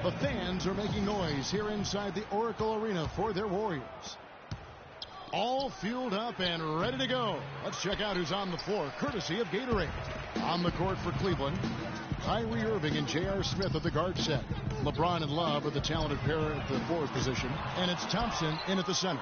The fans are making noise here inside the Oracle Arena for their Warriors. All fueled up and ready to go. Let's check out who's on the floor, courtesy of Gatorade. On the court for Cleveland, Kyrie Irving and J.R. Smith at the guard set. LeBron and Love are the talented pair at the forward position. And it's Thompson in at the center.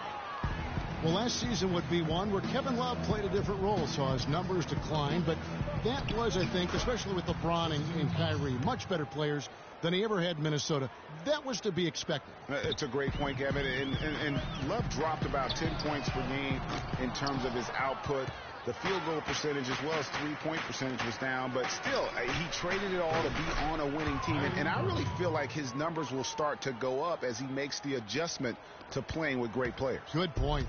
Well, last season would be one where Kevin Love played a different role, saw his numbers decline. But that was, I think, especially with LeBron and Kyrie, much better players than he ever had in Minnesota. That was to be expected. It's a great point, Kevin. And Love dropped about 10 points per game in terms of his output. The field goal percentage as well as three-point percentage was down, but still, he traded it all to be on a winning team. And I really feel like his numbers will start to go up as he makes the adjustment to playing with great players. Good point.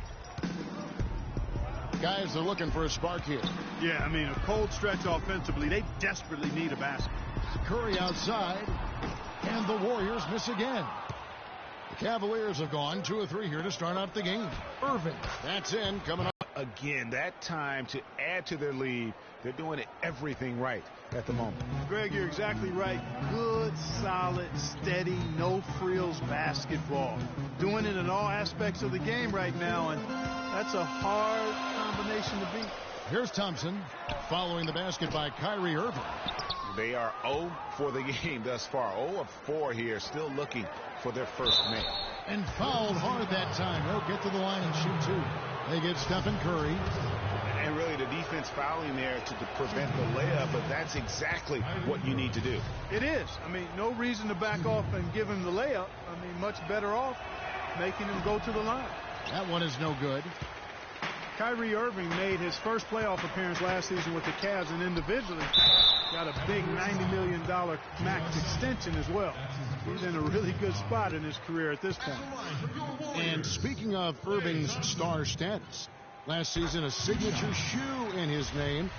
Guys are looking for a spark here. Yeah, I mean, a cold stretch offensively. They desperately need a basket. Curry outside, and the Warriors miss again. The Cavaliers have gone 2 of 3 here to start out the game. Irving, that's in, coming up. Again, that time to add to their lead. They're doing everything right at the moment. Greg, you're exactly right. Good, solid, steady, no-frills basketball. Doing it in all aspects of the game right now, and that's a hard combination to beat. Here's Thompson following the basket by Kyrie Irving. They are 0 for the game thus far. 0 of 4 here, still looking for their first make. And fouled hard that time. They'll get to the line and shoot 2. They get Stephen Curry. And really the defense fouling there to prevent the layup, but that's exactly what you need to do. It is. I mean, no reason to back off and give him the layup. I mean, much better off making him go to the line. That one is no good. Kyrie Irving made his first playoff appearance last season with the Cavs, and individually got a big $90 million max extension as well. He's in a really good spot in his career at this point. And speaking of Irving's star status, last season a signature shoe in his name.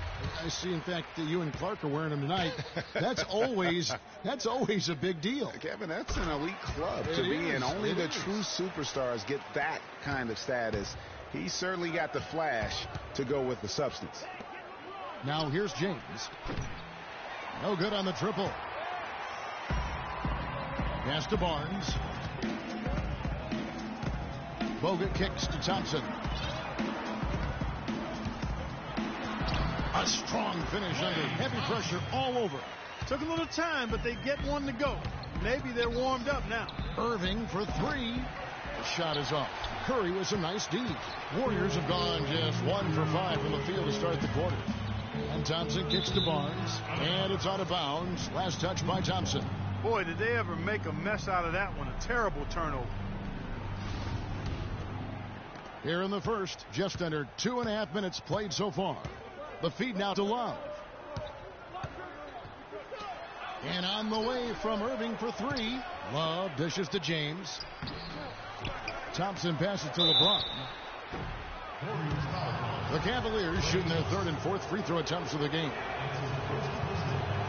I see, in fact, that you and Clark are wearing them tonight. That's always a big deal. Kevin, that's an elite club to be in. Only the true superstars get that kind of status. He certainly got the flash to go with the substance. Now here's James. No good on the triple. Pass to Barnes. Bogut kicks to Thompson. A strong finish under heavy pressure all over. Took a little time, but they get one to go. Maybe they're warmed up now. Irving for 3. The shot is off. Curry with some nice D. Warriors have gone just 1 for 5 from the field to start the quarter. And Thompson kicks to Barnes. And it's out of bounds. Last touch by Thompson. Boy, did they ever make a mess out of that one. A terrible turnover. Here in the first, just under 2.5 minutes played so far. The feed now to Love. And on the way from Irving for 3. Love dishes to James. Thompson passes to LeBron. The Cavaliers shooting their 3rd and 4th free throw attempts of the game.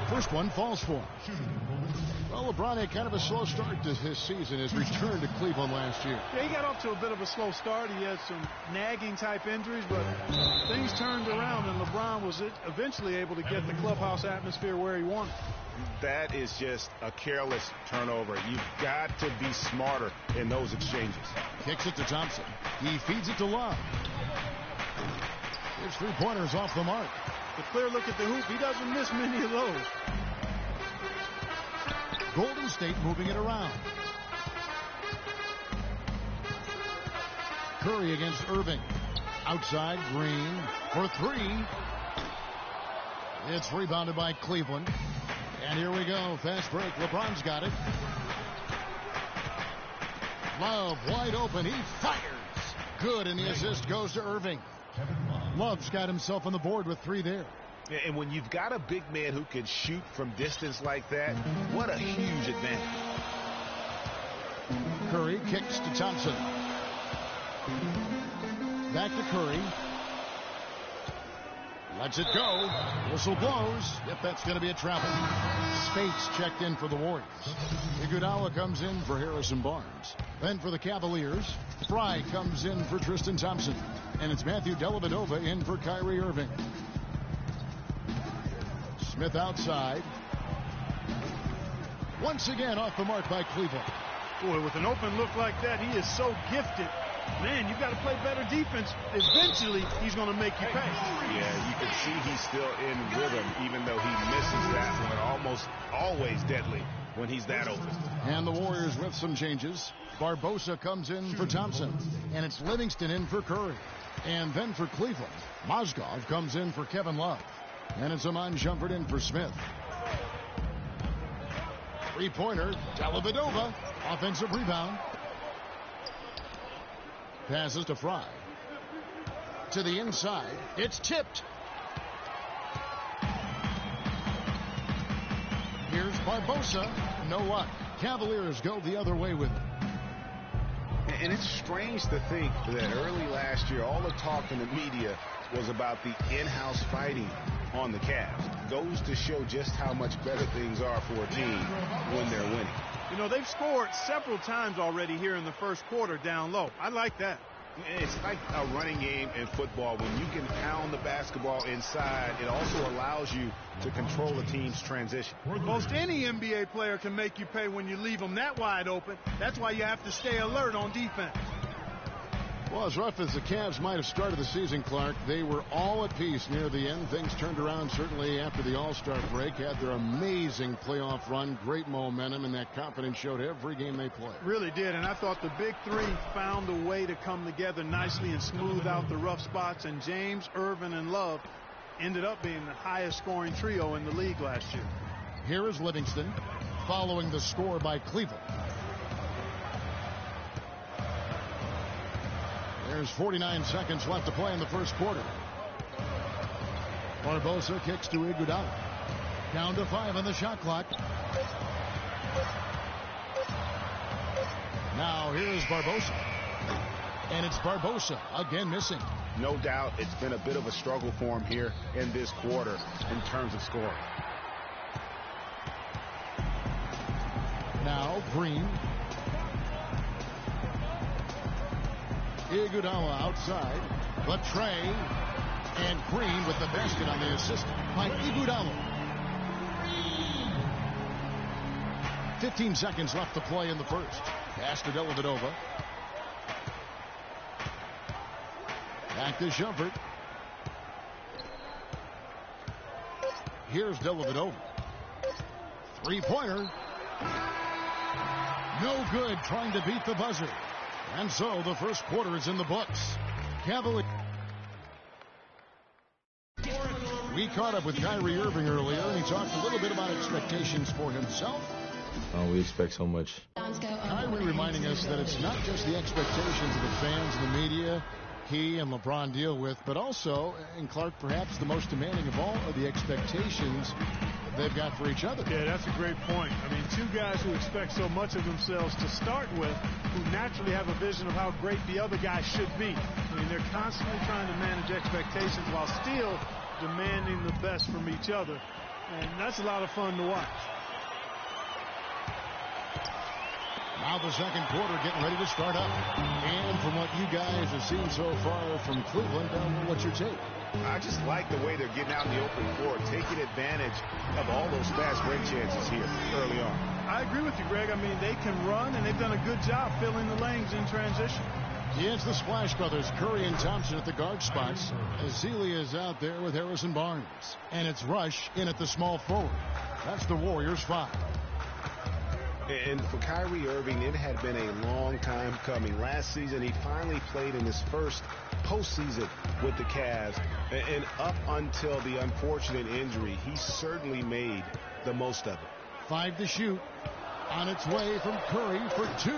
First one falls for him. Well, LeBron had kind of a slow start to his season, his return to Cleveland last year. Yeah, he got off to a bit of a slow start. He had some nagging type injuries, but things turned around, and LeBron was eventually able to get the clubhouse atmosphere where he wanted. That is just a careless turnover. You've got to be smarter in those exchanges. Kicks it to Thompson. He feeds it to Love. His 3-pointers off the mark. A clear look at the hoop. He doesn't miss many of those. Golden State moving it around. Curry against Irving. Outside, Green for 3. It's rebounded by Cleveland. And here we go. Fast break. LeBron's got it. Love wide open. He fires. Good, and the assist goes to Irving. Love's got himself on the board with 3 there. And when you've got a big man who can shoot from distance like that, what a huge advantage. Curry kicks to Thompson. Back to Curry. Lets it go. Whistle blows. Yep, that's going to be a travel. Spates checked in for the Warriors. Iguodala comes in for Harrison Barnes. Then for the Cavaliers, Fry comes in for Tristan Thompson. And it's Matthew Dellavedova in for Kyrie Irving. Smith outside. Once again off the mark by Cleveland. Boy, with an open look like that, he is so gifted. Man, you got to play better defense. Eventually, he's going to make you pay. Yeah, you can see he's still in rhythm, even though he misses that one. Almost always deadly when he's that open. And the Warriors with some changes. Barbosa comes in for Thompson, and it's Livingston in for Curry. And then for Cleveland, Mozgov comes in for Kevin Love. And it's Iman Shumpert in for Smith. Three-pointer, Dellavedova, offensive rebound. Passes to Fry. To the inside, it's tipped. Here's Barbosa, no luck. Cavaliers go the other way with it. And it's strange to think that early last year, all the talk in the media was about the in-house fighting on the Cavs. Goes to show just how much better things are for a team when they're winning. You know, they've scored several times already here in the first quarter down low. I like that. It's like a running game in football. When you can pound the basketball inside, it also allows you to control the team's transition. Most any NBA player can make you pay when you leave them that wide open. That's why you have to stay alert on defense. Well, as rough as the Cavs might have started the season, Clark, they were all at peace near the end. Things turned around certainly after the All-Star break. Had their amazing playoff run, great momentum, and that confidence showed every game they played. Really did, and I thought the big three found a way to come together nicely and smooth out the rough spots, and James, Irvin, and Love ended up being the highest scoring trio in the league last year. Here is Livingston following the score by Cleveland. There's 49 seconds left to play in the first quarter. Barbosa kicks to Iguodala. Down to 5 on the shot clock. Now here's Barbosa. And it's Barbosa again missing. No doubt it's been a bit of a struggle for him here in this quarter in terms of scoring. Now Green. Iguodala outside, but Trey and Green with the basket on the assist by Iguodala. 15 seconds left to play in the first. Pass to Dellavedova. Back to Shumpert. Here's Dellavedova. Three-pointer. No good, trying to beat the buzzer. And so the first quarter is in the books. Cavaliers. We caught up with Kyrie Irving earlier, and he talked a little bit about expectations for himself. We expect so much. Kyrie reminding us that it's not just the expectations of the fans and the media he and LeBron deal with, but also, and Clark, perhaps the most demanding of all, are the expectations they've got for each other. Yeah, that's a great point. I mean, two guys who expect so much of themselves to start with, who naturally have a vision of how great the other guy should be. I mean, they're constantly trying to manage expectations while still demanding the best from each other. And that's a lot of fun to watch. Now the second quarter getting ready to start up. And from what you guys have seen so far from Cleveland, what's your take? I just like the way they're getting out in the open floor, taking advantage of all those fast break chances here early on. I agree with you, Greg. I mean, they can run, and they've done a good job filling the lanes in transition. It's the Splash Brothers, Curry and Thompson at the guard spots. Azalea is out there with Harrison Barnes. And it's Rush in at the small forward. That's the Warriors 5. And for Kyrie Irving, it had been a long time coming. Last season, he finally played in his first postseason with the Cavs. And up until the unfortunate injury, he certainly made the most of it. 5 to shoot. On its way from Curry for 2.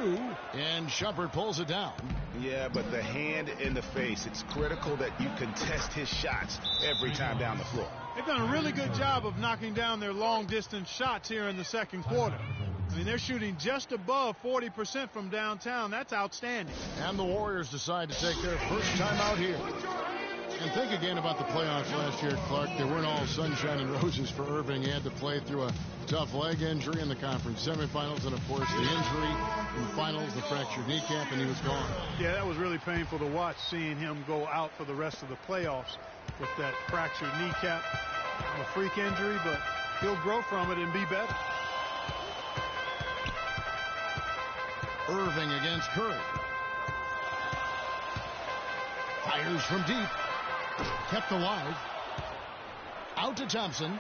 And Shumpert pulls it down. Yeah, but the hand in the face, it's critical that you contest his shots every time down the floor. They've done a really good job of knocking down their long-distance shots here in the second quarter. I mean, they're shooting just above 40% from downtown. That's outstanding. And the Warriors decide to take their first time out here. And think again about the playoffs last year, Clark. They weren't all sunshine and roses for Irving. He had to play through a tough leg injury in the conference semifinals, and, of course, the injury in the finals, the fractured kneecap, and he was gone. Yeah, that was really painful to watch, seeing him go out for the rest of the playoffs with that fractured kneecap. A freak injury, but he'll grow from it and be better. Irving against Curry. Fires from deep. Kept alive. Out to Thompson.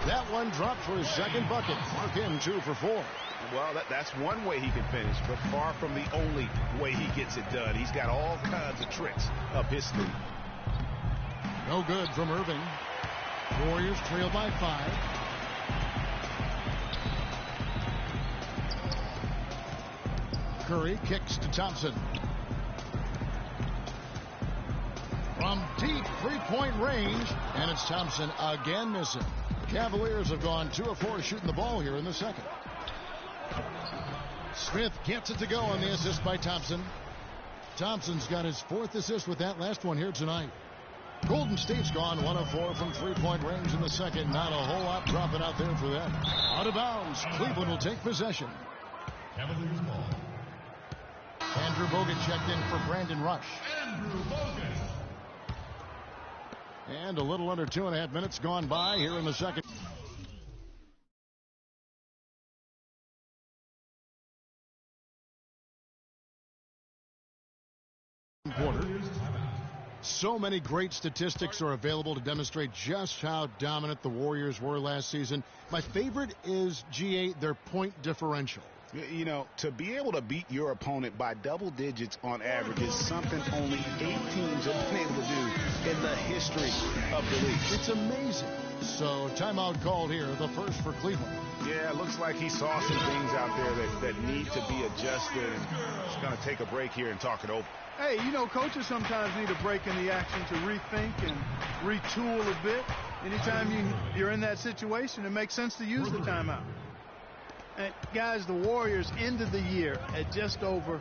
That one dropped for his second bucket. Mark him 2 for 4. Well, that's one way he can finish, but far from the only way he gets it done. He's got all kinds of tricks up his sleeve. No good from Irving. Warriors trail by 5. Curry kicks to Thompson. From deep three-point range, and it's Thompson again missing. Cavaliers have gone 2 of 4 shooting the ball here in the second. Smith gets it to go on the assist by Thompson. Thompson's got his 4th assist with that last one here tonight. Golden State's gone 1 of 4 from three-point range in the second. Not a whole lot dropping out there for them. Out of bounds. Cleveland will take possession. Cavaliers ball. Andrew Bogut checked in for Brandon Rush. Andrew Bogut. And a little under 2.5 minutes gone by here in the second. Quarter. So many great statistics are available to demonstrate just how dominant the Warriors were last season. My favorite is G8, their point differential. You know, to be able to beat your opponent by double digits on average is something only 8 teams have been able to do in the history of the league. It's amazing. So timeout called here, the first for Cleveland. Yeah, it looks like he saw some things out there that need to be adjusted. And he's going to take a break here and talk it over. Hey, you know, coaches sometimes need a break in the action to rethink and retool a bit. Anytime you're in that situation, it makes sense to use the timeout. And guys, the Warriors ended the year at just over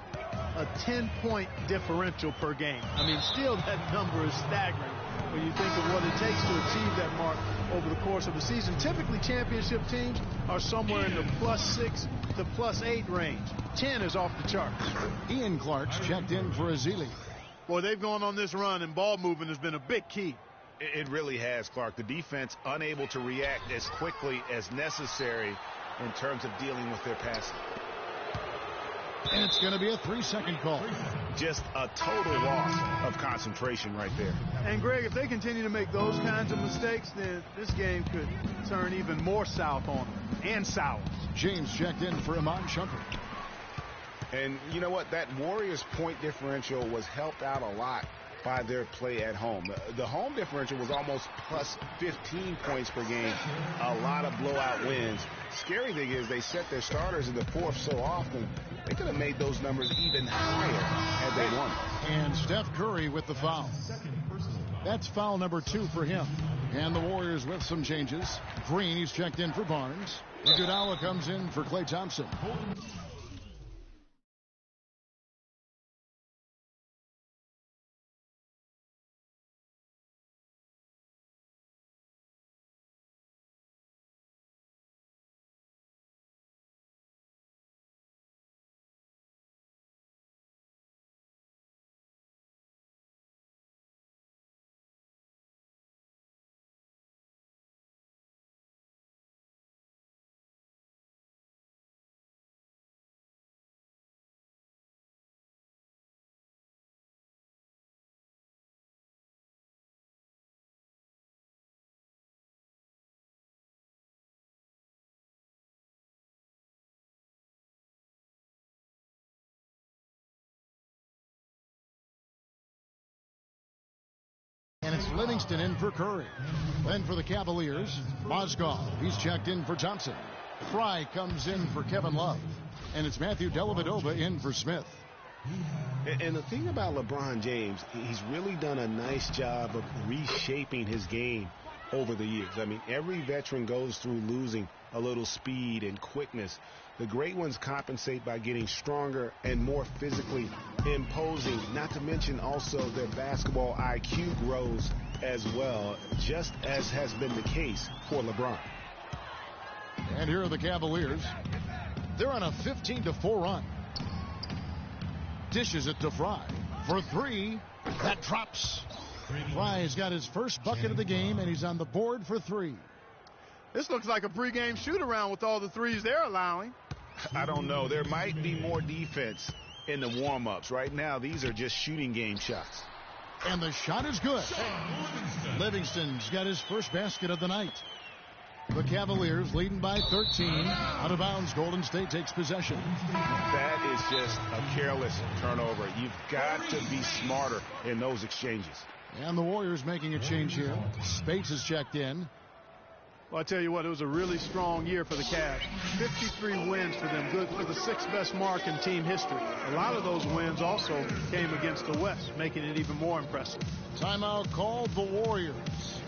a 10-point differential per game. I mean, still that number is staggering when you think of what it takes to achieve that mark over the course of the season. Typically, championship teams are somewhere in the +6 to +8 range. 10 is off the charts. Ian Clark's checked in for Ezeli. Boy, they've gone on this run, and ball movement has been a big key. It really has, Clark. The defense unable to react as quickly as necessary in terms of dealing with their passing. And it's going to be a 3-second call. Just a total loss of concentration right there. And, Greg, if they continue to make those kinds of mistakes, then this game could turn even more south on them, and sour. James checked in for Iman Shumpert. And you know what? That Warriors point differential was helped out a lot by their play at home. The home differential was almost +15 points per game. A lot of blowout wins. Scary thing is they set their starters in the fourth so often, they could have made those numbers even higher had they won. And Steph Curry with the foul. That's foul number 2 for him. And the Warriors with some changes. Green, he's checked in for Barnes. Iguodala comes in for Klay Thompson. And it's Livingston in for Curry. Then for the Cavaliers, Mozgov. He's checked in for Thompson. Fry comes in for Kevin Love. And it's Matthew Dellavedova in for Smith. And the thing about LeBron James, he's really done a nice job of reshaping his game over the years. I mean, every veteran goes through losing a little speed and quickness. The great ones compensate by getting stronger and more physically imposing, not to mention also their basketball IQ grows as well, just as has been the case for LeBron. And here are the Cavaliers. They're on a 15-4 run. Dishes it to Fry for 3. That drops. Fry's got his first bucket of the game, and he's on the board for 3. This looks like a pregame shoot-around with all the threes they're allowing. I don't know. There might be more defense in the warm-ups. Right now, these are just shooting game shots. And the shot is good. Livingston's got his first basket of the night. The Cavaliers leading by 13. Out of bounds, Golden State takes possession. That is just a careless turnover. You've got to be smarter in those exchanges. And the Warriors making a change here. Spates has checked in. Well, I tell you what, it was a really strong year for the Cavs. 53 wins for them, good for the sixth best mark in team history. A lot of those wins also came against the West, making it even more impressive. Timeout called the Warriors.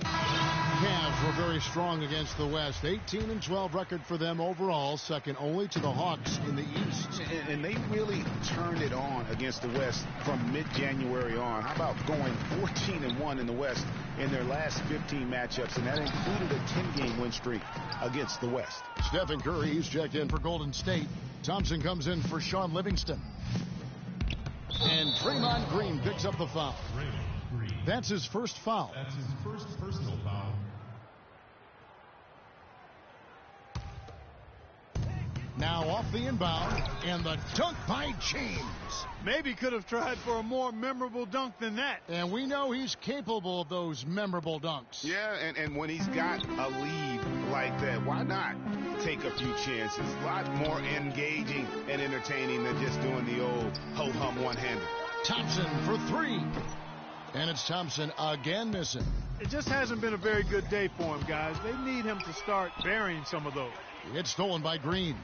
Cavs were very strong against the West. 18-12 record for them overall, second only to the Hawks in the East. And they really turned it on against the West from mid-January on. How about going 14-1 in the West in their last 15 matchups, and that included a 10-game win streak against the West. Stephen Curry, he's checked in for Golden State. Thompson comes in for Sean Livingston. And Draymond Green picks up the foul. That's his first foul. That's his first personal foul. Now off the inbound, and the dunk by James. Maybe could have tried for a more memorable dunk than that. And we know he's capable of those memorable dunks. Yeah, and when he's got a lead like that, why not take a few chances? A lot more engaging and entertaining than just doing the old ho-hum one-hander. Thompson for three. And it's Thompson again missing. It just hasn't been a very good day for him, guys. They need him to start burying some of those. It's stolen by Green.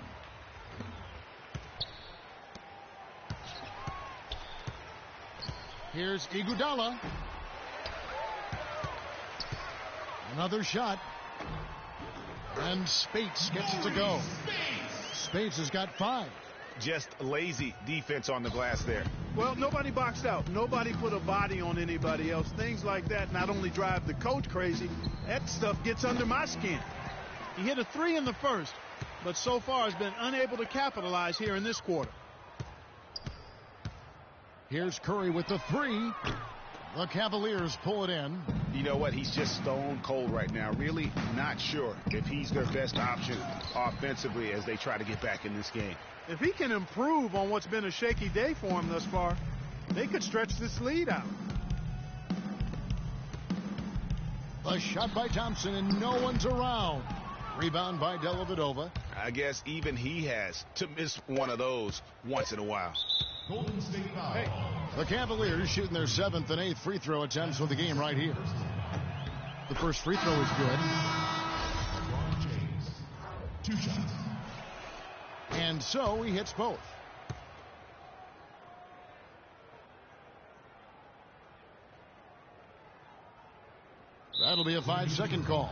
Here's Iguodala. Another shot. And Spates gets it to go. Spates has got 5. Just lazy defense on the glass there. Well, nobody boxed out. Nobody put a body on anybody else. Things like that not only drive the coach crazy, that stuff gets under my skin. He hit a 3 in the first, but so far has been unable to capitalize here in this quarter. Here's Curry with the 3. The Cavaliers pull it in. You know what? He's just stone cold right now. Really not sure if he's their best option offensively as they try to get back in this game. If he can improve on what's been a shaky day for him thus far, they could stretch this lead out. A shot by Thompson, and no one's around. Rebound by Dellavedova. I guess even he has to miss one of those once in a while. Golden State foul. Hey. The Cavaliers shooting their 7th and 8th free throw attempts for the game right here. The first free throw is good. LeBron James. 2 shots. And so he hits both. That'll be a 5-second call.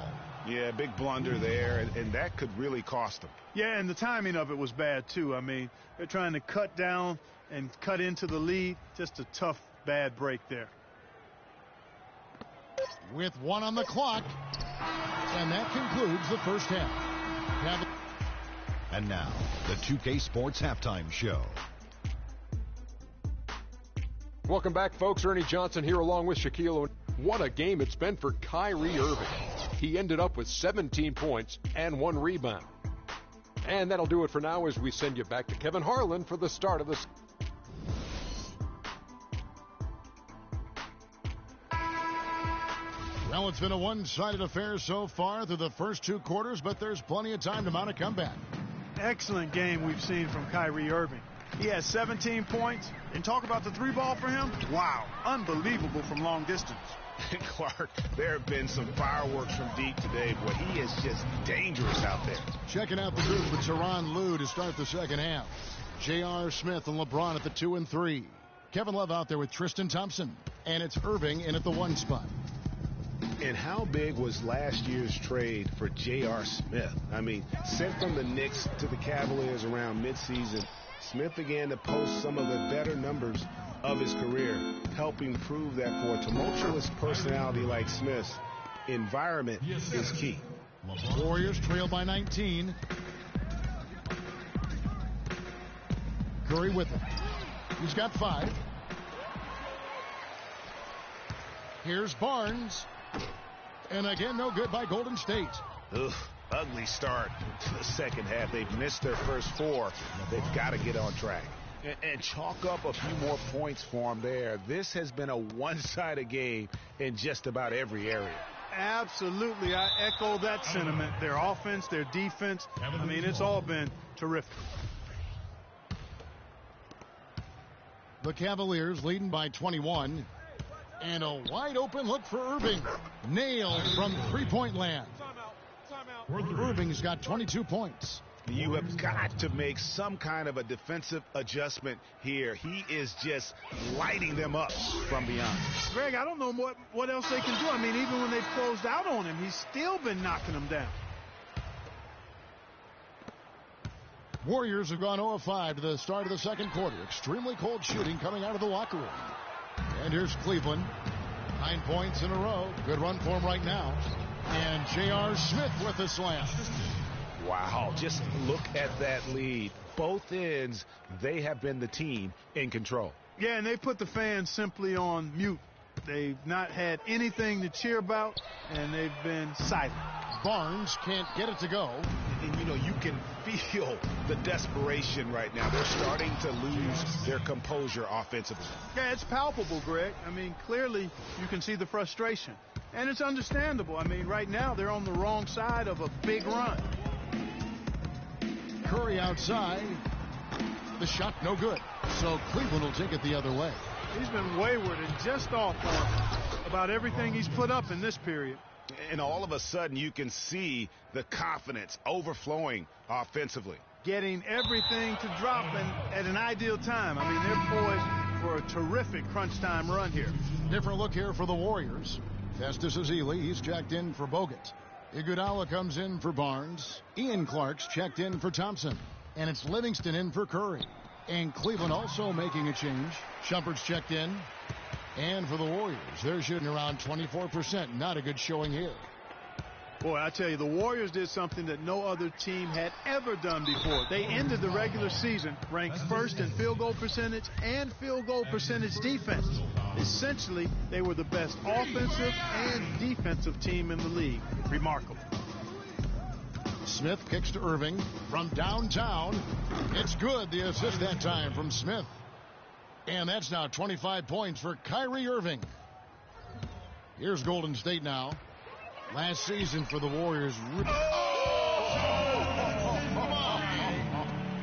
Yeah, big blunder there, and that could really cost them. Yeah, and the timing of it was bad, too. I mean, they're trying to cut down and cut into the lead. Just a tough, bad break there. With 1 on the clock. And that concludes the first half. And now, the 2K Sports Halftime Show. Welcome back, folks. Ernie Johnson here along with Shaquille O'Neal. What a game it's been for Kyrie Irving. He ended up with 17 points and 1 rebound. And that'll do it for now as we send you back to Kevin Harlan for the start of this. Well, it's been a one-sided affair so far through the first 2 quarters, but there's plenty of time to mount a comeback. Excellent game we've seen from Kyrie Irving. He has 17 points. And talk about the 3-ball for him. Wow, unbelievable from long distance. Clark, there have been some fireworks from deep today. Boy, he is just dangerous out there. Checking out the group with Tyronn Lue to start the second half. J.R. Smith and LeBron at the 2 and 3. Kevin Love out there with Tristan Thompson. And it's Irving in at the 1 spot. And how big was last year's trade for J.R. Smith? I mean, sent from the Knicks to the Cavaliers around midseason, Smith began to post some of the better numbers of his career, helping prove that for a tumultuous personality like Smith's, environment is key. Warriors trail by 19. Curry with it. He's got 5. Here's Barnes. And again, no good by Golden State. Ugh, ugly start to the second half. They've missed their first 4. They've got to get on track. And chalk up a few more points for them there. This has been a one-sided game in just about every area. Absolutely. I echo that sentiment. Their offense, their defense, I mean, it's all been terrific. The Cavaliers leading by 21. And a wide open look for Irving. Nailed from three-point land. Irving's got 22 points. You have got to make some kind of a defensive adjustment here. He is just lighting them up from beyond. Greg, I don't know what else they can do. I mean, even when they've closed out on him, he's still been knocking them down. Warriors have gone 0 of 5 to the start of the second quarter. Extremely cold shooting coming out of the locker room. And here's Cleveland. 9 points in a row. Good run for him right now. And J.R. Smith with the slam. Wow, just look at that lead. Both ends, they have been the team in control. Yeah, and they put the fans simply on mute. They've not had anything to cheer about, and they've been silent. Barnes can't get it to go. And, you know, you can feel the desperation right now. They're starting to lose their composure offensively. Yeah, it's palpable, Greg. I mean, clearly you can see the frustration. And it's understandable. I mean, right now they're on the wrong side of a big run. Curry outside. The shot no good. So Cleveland will take it the other way. He's been wayward and just off on about everything he's put up in this period. And all of a sudden you can see the confidence overflowing offensively. Getting everything to drop at an ideal time. I mean, they're poised for a terrific crunch time run here. Different look here for the Warriors. Festus Ezeli, he's checked in for Bogut. Iguodala comes in for Barnes. Ian Clark's checked in for Thompson. And it's Livingston in for Curry. And Cleveland also making a change. Shumpert's checked in. And for the Warriors, they're shooting around 24%. Not a good showing here. Boy, I tell you, the Warriors did something that no other team had ever done before. They ended the regular season ranked first in field goal percentage and field goal percentage defense. Essentially, they were the best offensive and defensive team in the league. Remarkable. Smith kicks to Irving from downtown. It's good. The assist that time from Smith. And that's now 25 points for Kyrie Irving. Here's Golden State now. Last season for the Warriors. Oh!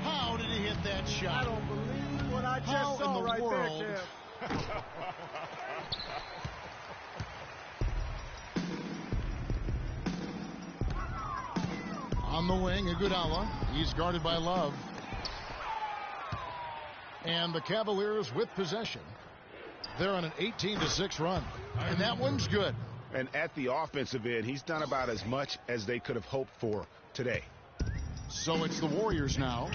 How did he hit that shot? I don't believe what I just saw right there, Kev. On the wing, Iguodala. He's guarded by Love. And the Cavaliers with possession. They're on an 18-6 run. And that one's good. And at the offensive end, he's done about as much as they could have hoped for today. So it's the Warriors now.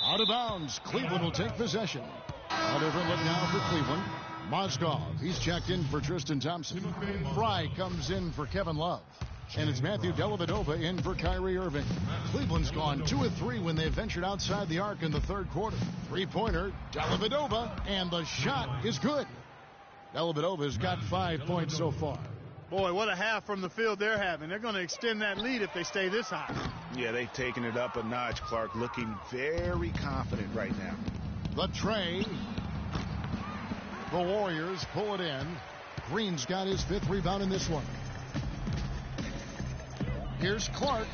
Out of bounds. Cleveland will take possession. A different look now for Cleveland. Mozgov, he's checked in for Tristan Thompson. Fry comes in for Kevin Love. And it's Matthew Dellavedova in for Kyrie Irving. Cleveland's gone 2 of 3 when they ventured outside the arc in the third quarter. Three-pointer, Dellavedova, and the shot is good. Dellavedova's got 5 points so far. Boy, what a half from the field they're having. They're going to extend that lead if they stay this high. Yeah, they've taken it up a notch. Clark looking very confident right now. The tray. The Warriors pull it in. Green's got his 5th rebound in this one. Here's Clark.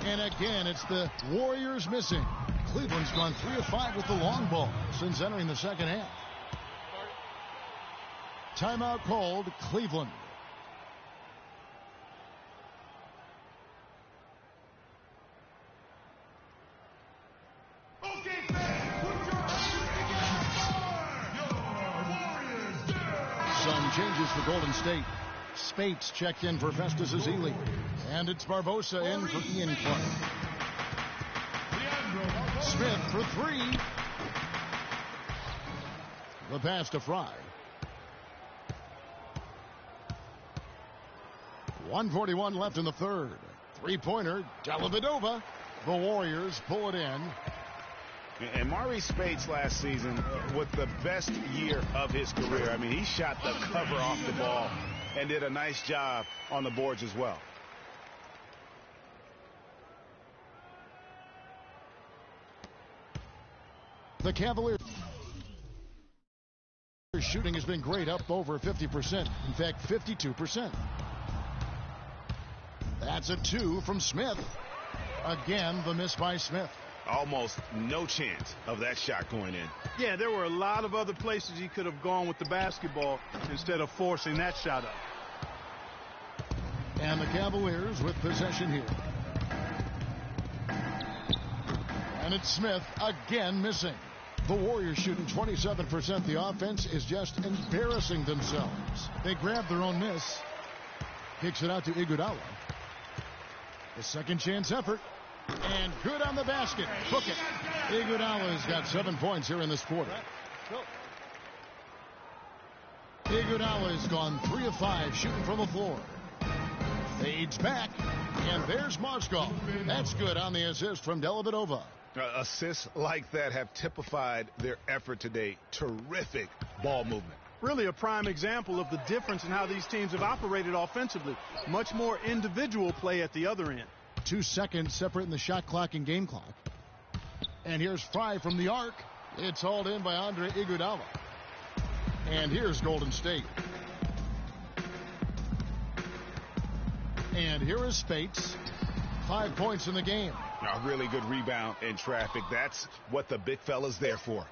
And again, it's the Warriors missing. Cleveland's gone 3 of 5 with the long ball since entering the second half. Timeout called, Cleveland. Okay, fans, put your hands together. Some changes for Golden State. Spates checked in for Festus Ezeli. And it's Barbosa in for Ian Clark. Smith for 3. The pass to Fry. 1:41 left in the third. Three-pointer, Dellavedova. The Warriors pull it in. And Maurice Spates last season with the best year of his career. I mean, he shot the cover off the ball and did a nice job on the boards as well. The Cavaliers shooting has been great, up over 50%. In fact, 52%. That's a 2 from Smith. Again, the miss by Smith. Almost no chance of that shot going in. Yeah, there were a lot of other places he could have gone with the basketball instead of forcing that shot up. And the Cavaliers with possession here. And it's Smith again missing. The Warriors shooting 27%. The offense is just embarrassing themselves. They grab their own miss. Kicks it out to Iguodala. The second chance effort. And good on the basket. Took it. Iguodala's got 7 points here in this quarter. Iguodala's gone 3 of 5 shooting from the floor. Fades back. And there's Moskov. That's good on the assist from Dellavedova. Assists like that have typified their effort today. Terrific ball movement. Really a prime example of the difference in how these teams have operated offensively. Much more individual play at the other end. 2 seconds separating the shot clock and game clock. And here's Fry from the arc. It's hauled in by Andre Iguodala. And here's Golden State. And here is Spates. 5 points in the game. A really good rebound in traffic. That's what the big fella's there for.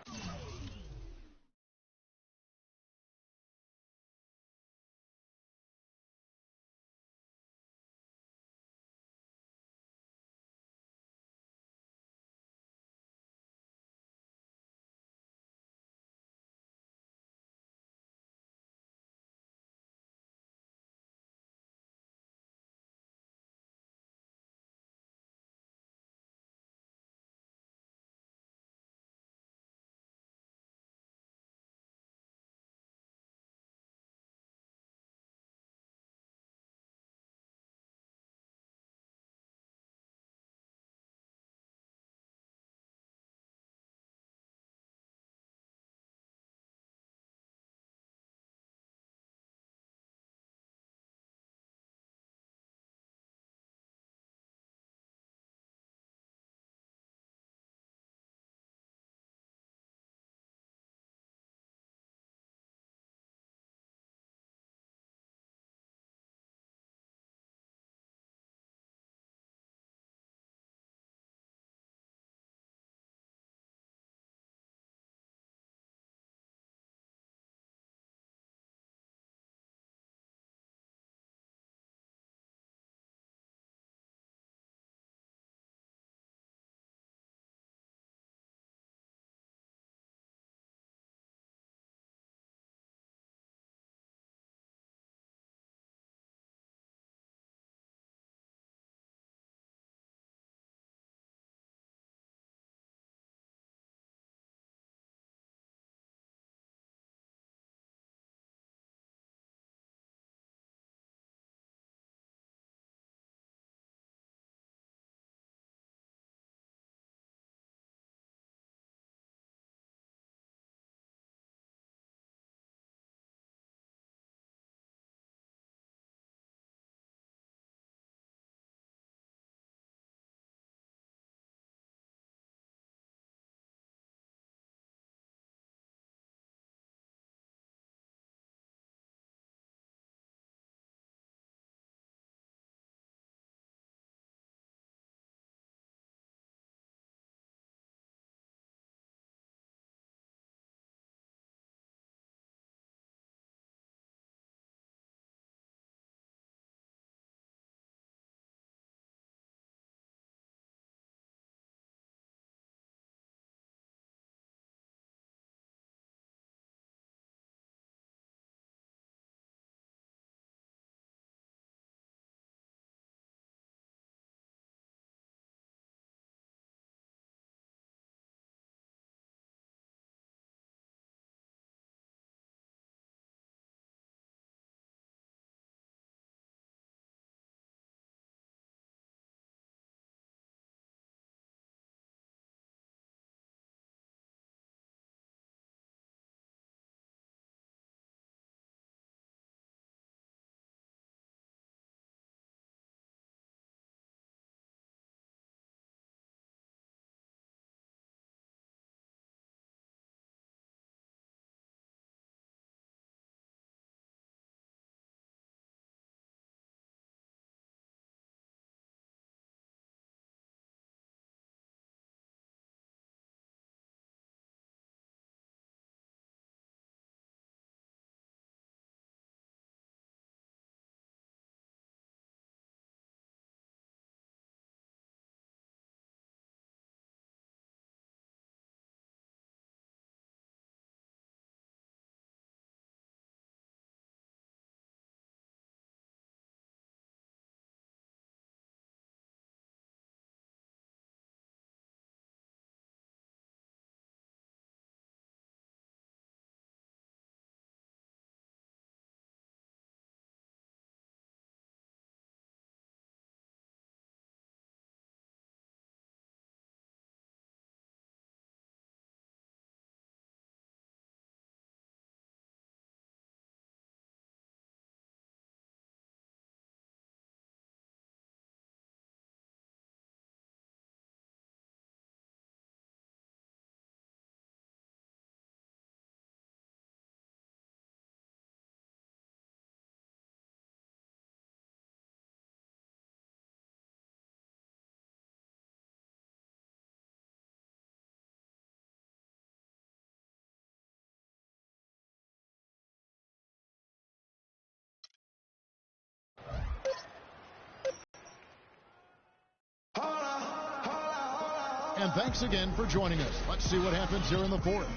And thanks again for joining us. Let's see what happens here in the fourth.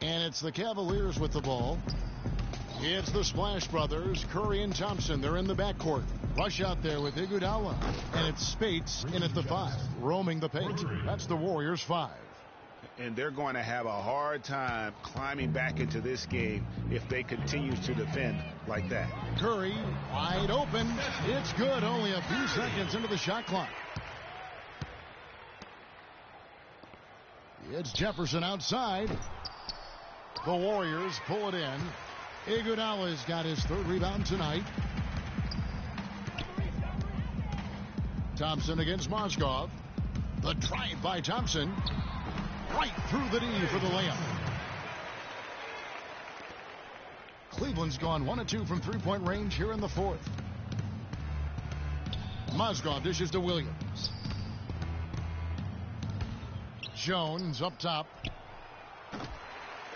And it's the Cavaliers with the ball. It's the Splash Brothers, Curry and Thompson. They're in the backcourt. Rush out there with Iguodala. And it's Spates in at the 5, roaming the paint. That's the Warriors 5. And they're going to have a hard time climbing back into this game if they continue to defend like that. Curry wide open. It's good. Only a few seconds into the shot clock. It's Jefferson outside. The Warriors pull it in. Iguodala's got his 3rd rebound tonight. Thompson against Mozgov. The drive by Thompson. Right through the knee for the layup. Cleveland's gone 1 of 2 from 3-point range here in the 4th. Mozgov dishes to Williams. Jones up top.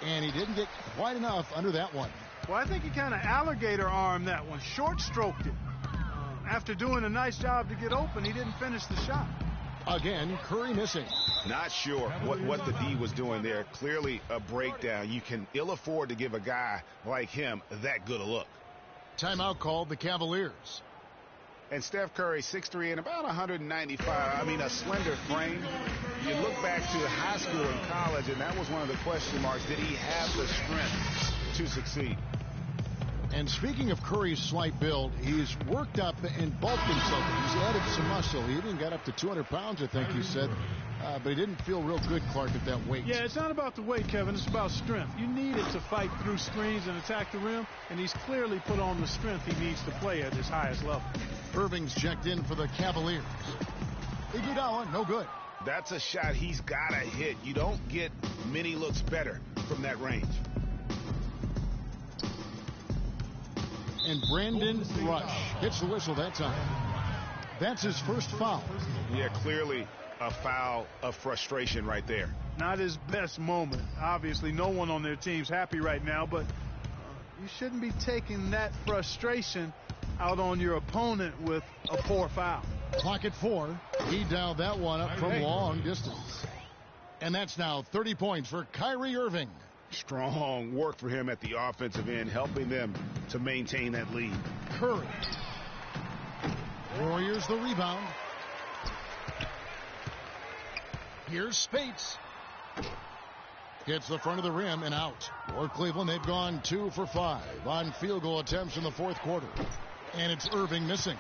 And he didn't get quite enough under that one. Well, I think he kind of alligator armed that one. Short stroked it. After doing a nice job to get open, he didn't finish the shot. Again, Curry missing. Not sure what the D was doing there. Clearly a breakdown. You can ill afford to give a guy like him that good a look. Timeout called the Cavaliers. And Steph Curry, 6'3" and about 195. I mean, a slender frame. You look back to high school and college, and that was one of the question marks. Did he have the strength to succeed? And speaking of Curry's slight build, he's worked up and bulked himself. He's added some muscle. He even got up to 200 pounds, I think he said. But he didn't feel real good, Clark, at that weight. Yeah, it's not about the weight, Kevin. It's about strength. You need it to fight through screens and attack the rim, and he's clearly put on the strength he needs to play at his highest level. Irving's checked in for the Cavaliers. Iguodala, no good. That's a shot he's got to hit. You don't get many looks better from that range. And Brandon Rush hits the whistle that time. That's his first foul. Yeah, clearly a foul of frustration right there. Not his best moment. Obviously, no one on their team's happy right now, but you shouldn't be taking that frustration out on your opponent with a poor foul. Clock at 4. He dialed that one up from long distance. And that's now 30 points for Kyrie Irving. Strong work for him at the offensive end, helping them to maintain that lead. Curry. Warriors the rebound. Here's Spates. Hits the front of the rim and out. For Cleveland, they've gone 2 for 5 on field goal attempts in the 4th quarter. And it's Irving missing.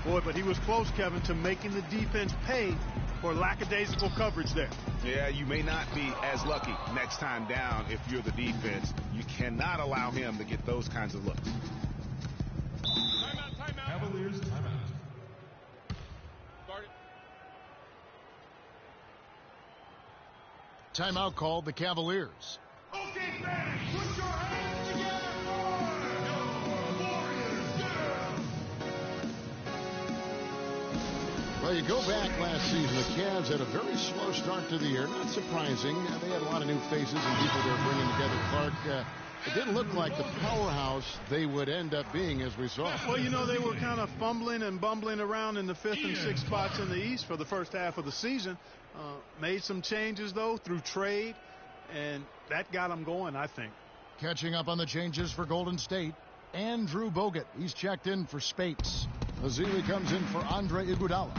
Boy, but he was close, Kevin, to making the defense pay for lackadaisical coverage there. Yeah, you may not be as lucky next time down if you're the defense. You cannot allow him to get those kinds of looks. Timeout. Cavaliers timeout. Timeout called the Cavaliers. Okay, fans, put your hands together for Warriors. Well, you go back last season, the Cavs had a very slow start to the year. Not surprising. They had a lot of new faces and people they were bringing together. Clark, it didn't look like the powerhouse they would end up being, as we saw. Well, you know, they were kind of fumbling and bumbling around in the 5th and 6th spots in the East for the first half of the season. Made some changes, though, through trade, and that got them going, I think. Catching up on the changes for Golden State, Andrew Bogut. He's checked in for Spates. Azili comes in for Andre Iguodala.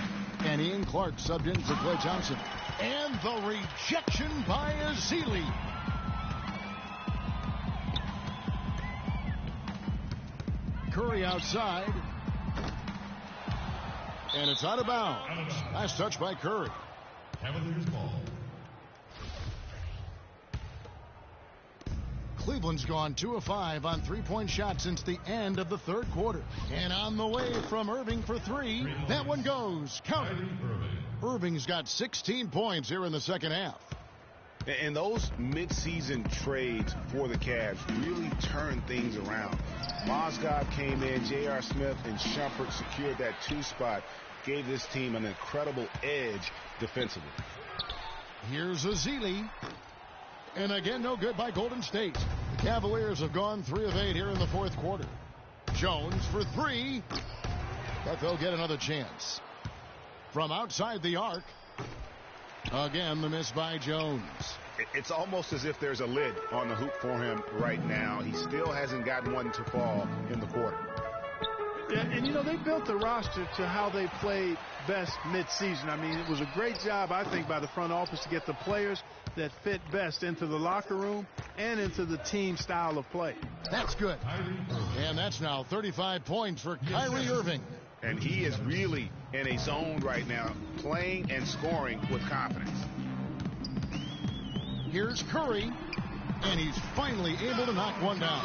And Ian Clark subbed in for Klay Thompson. And the rejection by Azili. Curry outside. And it's out of bounds. Last touch by Curry. Cavaliers ball. Cleveland's gone 2 of 5 on 3-point shots since the end of the 3rd quarter. And on the way from Irving for 3. That one goes. Count it. Irving's got 16 points here in the 2nd half. And those mid-season trades for the Cavs really turned things around. Mozgov came in, J.R. Smith and Shumpert secured that 2 spot, gave this team an incredible edge defensively. Here's Azili. And again, no good by Golden State. Cavaliers have gone 3 of 8 here in the fourth quarter. Jones for 3, but they'll get another chance. From outside the arc, again the miss by Jones. It's almost as if there's a lid on the hoop for him right now. He still hasn't gotten one to fall in the quarter. Yeah, and you know, they built the roster to how they played best midseason. I mean, it was a great job, I think, by the front office to get the players that fit best into the locker room and into the team style of play. That's good. And that's now 35 points for Kyrie Irving. And he is really in a zone right now, playing and scoring with confidence. Here's Curry, and he's finally able to knock one down.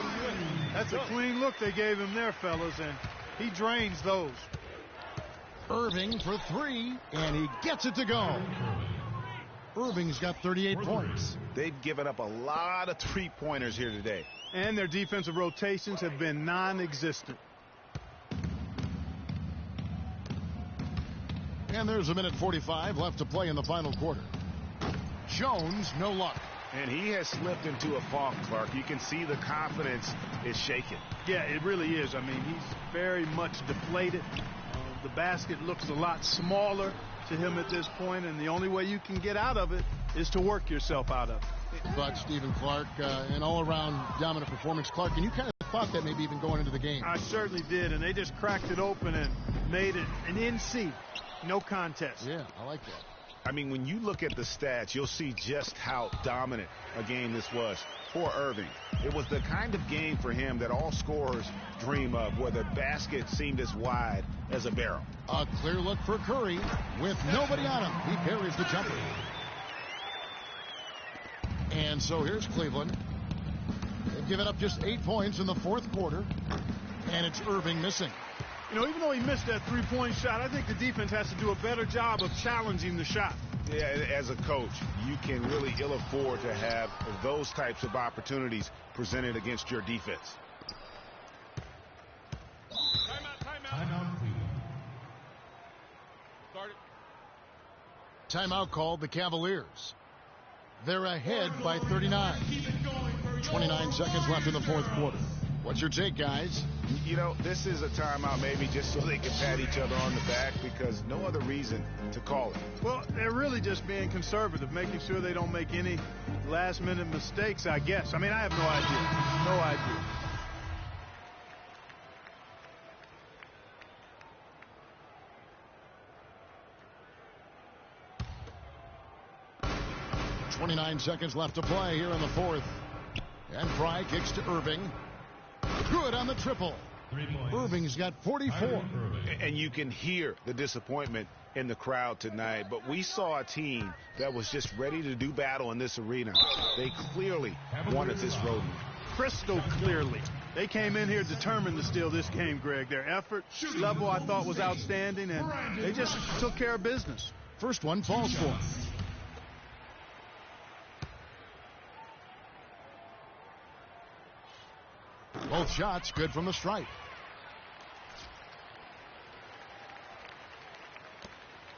That's a clean look they gave him there, fellas, and he drains those. Irving for 3, and he gets it to go. Irving's got 38 points. They've given up a lot of three-pointers here today. And their defensive rotations have been non-existent. And there's 1:45 left to play in the final quarter. Jones, no luck. And he has slipped into a funk, Clark. You can see the confidence is shaken. Yeah, it really is. I mean, he's very much deflated. The basket looks a lot smaller to him at this point, and the only way you can get out of it is to work yourself out of it. But Stephen Clark, an all-around dominant performance. Clark, and you kind of thought that maybe even going into the game. I certainly did, and they just cracked it open and made it an NC. No contest. Yeah, I like that. I mean, when you look at the stats, you'll see just how dominant a game this was for Irving. It was the kind of game for him that all scorers dream of, where the basket seemed as wide as a barrel. A clear look for Curry with nobody on him. He parries the jumper. And so here's Cleveland. They've given up just 8 points in the fourth quarter, and it's Irving missing. You know, even though he missed that three-point shot, I think the defense has to do a better job of challenging the shot. Yeah, as a coach, you can really ill afford to have those types of opportunities presented against your defense. Timeout. Timeout called the Cavaliers. They're ahead by 39. 29 seconds left in the fourth quarter. What's your take, guys? You know, this is a timeout maybe just so they can pat each other on the back, because no other reason to call it. Well, they're really just being conservative, making sure they don't make any last-minute mistakes, I guess. I mean, I have no idea. No idea. .29 seconds left to play here in the fourth. And Fry kicks to Irving. Good on the triple. Irving's got 44. And you can hear the disappointment in the crowd tonight. But we saw a team that was just ready to do battle in this arena. They clearly wanted this road. Crystal clearly. They came in here determined to steal this game, Greg. Their effort level, I thought, was outstanding, and they just took care of business. First one falls for. Both shots good from the stripe.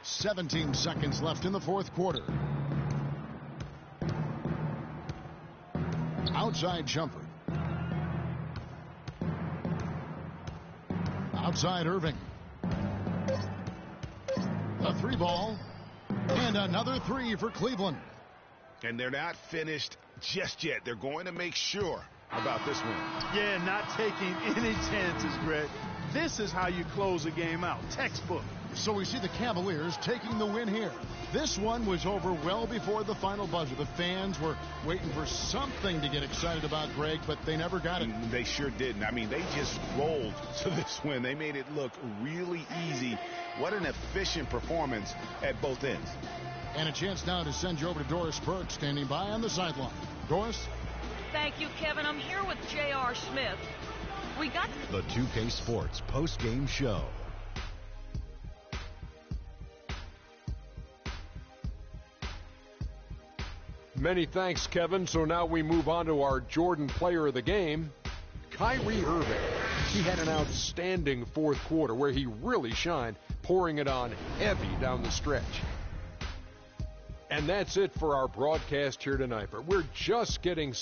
17 seconds left in the fourth quarter. Outside jumper. Outside Irving. A three ball. And another three for Cleveland. And they're not finished just yet. They're going to make sure about this win. Yeah, not taking any chances, Greg. This is how you close a game out. Textbook. So we see the Cavaliers taking the win here. This one was over well before the final buzzer. The fans were waiting for something to get excited about, Greg, but they never got it. They sure didn't. I mean, they just rolled to this win. They made it look really easy. What an efficient performance at both ends. And a chance now to send you over to Doris Burke, standing by on the sideline. Doris? Thank you, Kevin. I'm here with J.R. Smith. We got the 2K Sports post-game show. Many thanks, Kevin. So now we move on to our Jordan player of the game, Kyrie Irving. He had an outstanding fourth quarter where he really shined, pouring it on heavy down the stretch. And that's it for our broadcast here tonight. But we're just getting